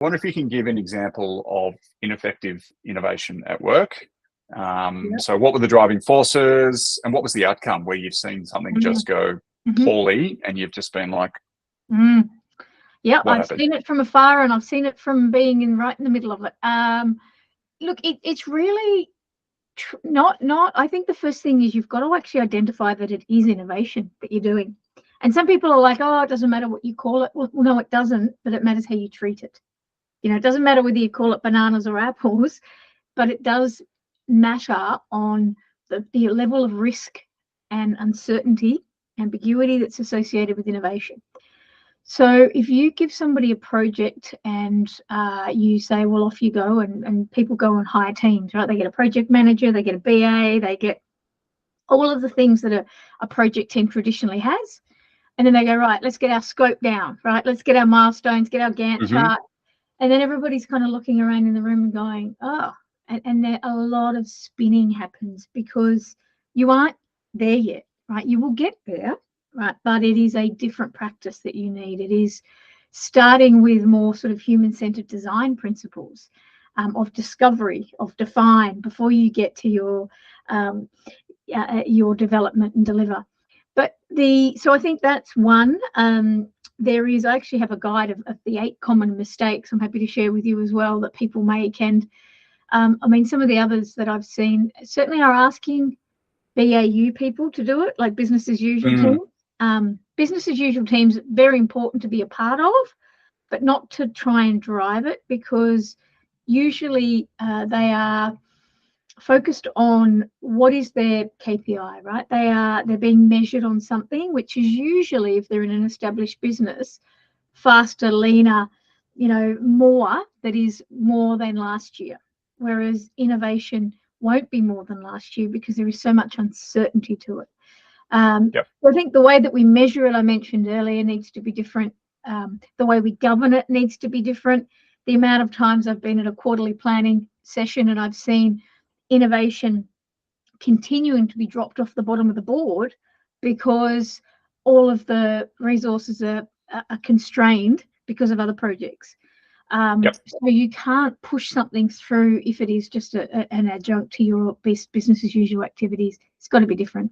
wonder if you can give an example of ineffective innovation at work. So what were the driving forces and what was the outcome where you've seen something just go poorly and you've just been like, yeah, what I've happened? seen it from afar and I've seen it from being right in the middle of it. Look, it's really not, I think the first thing is you've got to actually identify that it is innovation that you're doing. And some people are like, oh, it doesn't matter what you call it. Well, no, it doesn't, but it matters how you treat it. You know, it doesn't matter whether you call it bananas or apples, but it does matter on the level of risk and uncertainty, ambiguity that's associated with innovation. So if you give somebody a project and you say, well, off you go, and people go and hire teams, right? They get a project manager, they get a BA, they get all of the things that a project team traditionally has. And then they go, right, let's get our scope down, right? Let's get our milestones, get our Gantt chart. And then everybody's kind of looking around in the room and going, oh, and there a lot of spinning happens because you aren't there yet, right? You will get there, right? But it is a different practice that you need. It is starting with more sort of human-centered design principles of discovery, of define before you get to your development and deliver. But so I think that's one. There is, I actually have a guide of the 8 common mistakes I'm happy to share with you as well that people make. And I mean, some of the others that I've seen certainly are asking BAU people to do it, like business as usual teams. Business as usual teams, very important to be a part of, but not to try and drive it, because usually they are focused on what is their KPI, right? They're being measured on something, which is usually, if they're in an established business, faster, leaner, more, that is more than last year. Whereas innovation won't be more than last year because there is so much uncertainty to it. So I think the way that we measure it, I mentioned earlier, needs to be different. The way we govern it needs to be different. The amount of times I've been at a quarterly planning session and I've seen innovation continuing to be dropped off the bottom of the board because all of the resources are constrained because of other projects. So you can't push something through if it is just an adjunct to your business as usual activities. It's got to be different.